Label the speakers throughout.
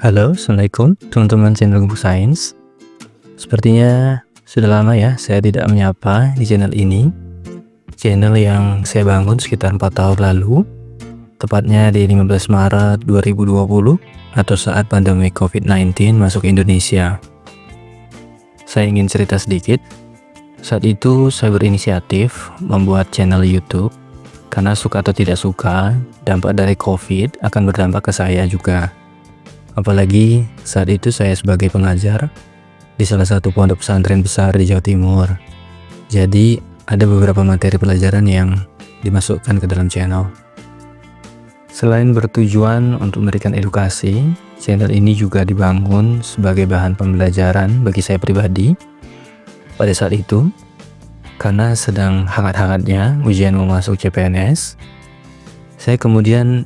Speaker 1: Halo, Assalamualaikum teman-teman channel Gubuk Sains. Sepertinya sudah lama ya saya tidak menyapa di channel ini. Channel yang saya bangun sekitar 4 tahun lalu, tepatnya di 15 Maret 2020 atau saat pandemi COVID-19 masuk Indonesia. Saya ingin cerita sedikit. Saat itu saya berinisiatif membuat channel YouTube karena suka atau tidak suka, dampak dari COVID akan berdampak ke saya juga. Apalagi saat itu saya sebagai pengajar di salah satu pondok pesantren besar di Jawa Timur. Jadi ada beberapa materi pelajaran yang dimasukkan ke dalam channel. Selain bertujuan untuk memberikan edukasi, channel ini juga dibangun sebagai bahan pembelajaran bagi saya pribadi. Pada saat itu, karena sedang hangat-hangatnya ujian mau masuk CPNS, saya kemudian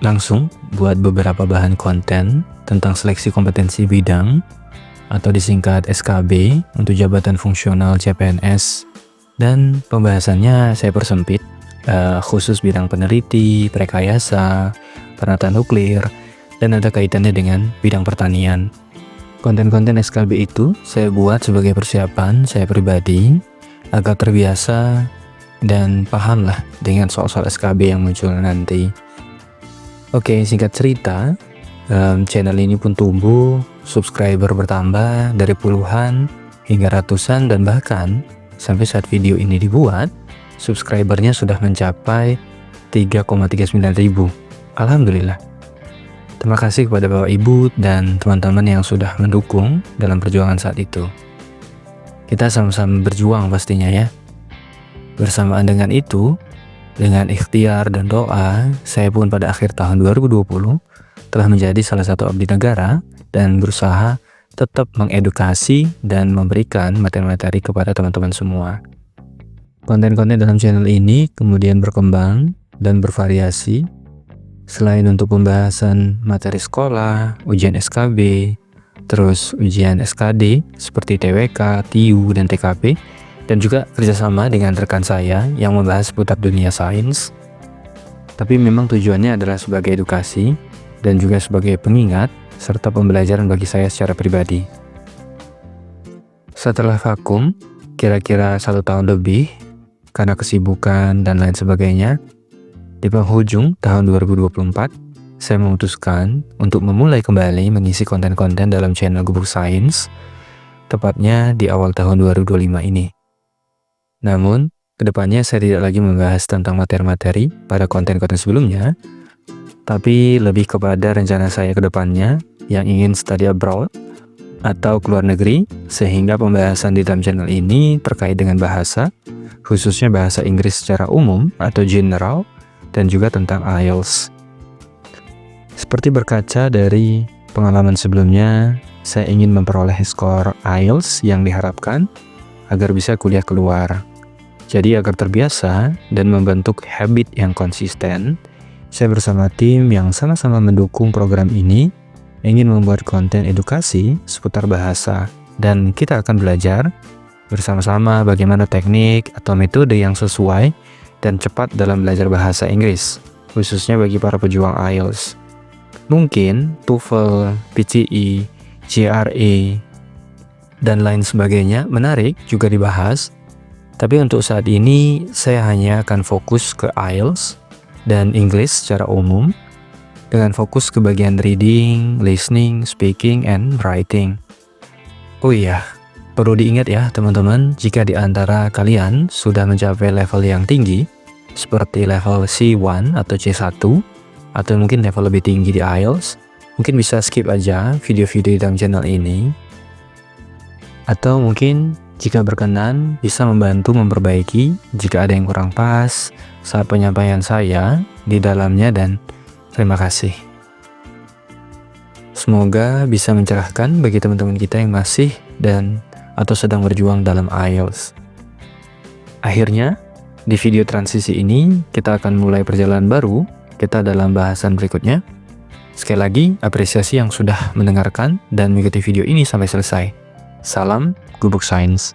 Speaker 1: langsung buat beberapa bahan konten tentang seleksi kompetensi bidang atau disingkat SKB untuk jabatan fungsional CPNS, dan pembahasannya saya persempit khusus bidang peneliti, rekayasa, penataan nuklir, dan ada kaitannya dengan bidang pertanian. Konten-konten SKB itu saya buat sebagai persiapan saya pribadi agar terbiasa dan pahamlah dengan soal-soal SKB yang muncul nanti. Oke, singkat cerita, channel ini pun tumbuh, subscriber bertambah dari puluhan hingga ratusan, dan bahkan sampai saat video ini dibuat, subscribernya sudah mencapai 3,39 ribu. Alhamdulillah. Terima kasih kepada Bapak Ibu dan teman-teman yang sudah mendukung dalam perjuangan saat itu. Kita sama-sama berjuang pastinya ya. Bersamaan dengan itu, dengan ikhtiar dan doa, saya pun pada akhir tahun 2020 telah menjadi salah satu abdi negara dan berusaha tetap mengedukasi dan memberikan materi-materi kepada teman-teman semua. Konten-konten dalam channel ini kemudian berkembang dan bervariasi. Selain untuk pembahasan materi sekolah, ujian SKB, terus ujian SKD seperti TWK, TIU, dan TKP, dan juga kerjasama dengan rekan saya yang membahas seputar dunia sains. Tapi memang tujuannya adalah sebagai edukasi dan juga sebagai pengingat serta pembelajaran bagi saya secara pribadi. Setelah vakum kira-kira 1 tahun lebih karena kesibukan dan lain sebagainya, di penghujung tahun 2024 saya memutuskan untuk memulai kembali mengisi konten-konten dalam channel Gubuk Sains, tepatnya di awal tahun 2025 ini. Namun, kedepannya saya tidak lagi membahas tentang materi-materi pada konten-konten sebelumnya, tapi lebih kepada rencana saya kedepannya yang ingin study abroad atau keluar negeri, sehingga pembahasan di dalam channel ini terkait dengan bahasa, khususnya bahasa Inggris secara umum atau general, dan juga tentang IELTS. Seperti berkaca dari pengalaman sebelumnya, saya ingin memperoleh skor IELTS yang diharapkan agar bisa kuliah keluar. Jadi agar terbiasa dan membentuk habit yang konsisten, saya bersama tim yang sama-sama mendukung program ini ingin membuat konten edukasi seputar bahasa, dan kita akan belajar bersama-sama bagaimana teknik atau metode yang sesuai dan cepat dalam belajar bahasa Inggris, khususnya bagi para pejuang IELTS. Mungkin TOEFL, PTE, GRE, dan lain sebagainya menarik juga dibahas, tapi untuk saat ini saya hanya akan fokus ke IELTS dan English secara umum, dengan fokus ke bagian reading, listening, speaking, and writing. Oh iya, perlu diingat ya teman-teman, jika di antara kalian sudah mencapai level yang tinggi, seperti level C1 atau C1, atau mungkin level lebih tinggi di IELTS, mungkin bisa skip aja video-video dalam channel ini. Atau mungkin jika berkenan bisa membantu memperbaiki jika ada yang kurang pas saat penyampaian saya di dalamnya, dan terima kasih. Semoga bisa mencerahkan bagi teman-teman kita yang masih dan atau sedang berjuang dalam IELTS. Akhirnya, di video transisi ini kita akan mulai perjalanan baru kita dalam bahasan berikutnya. Sekali lagi, apresiasi yang sudah mendengarkan dan mengikuti video ini sampai selesai. Salam Gubuk Sains.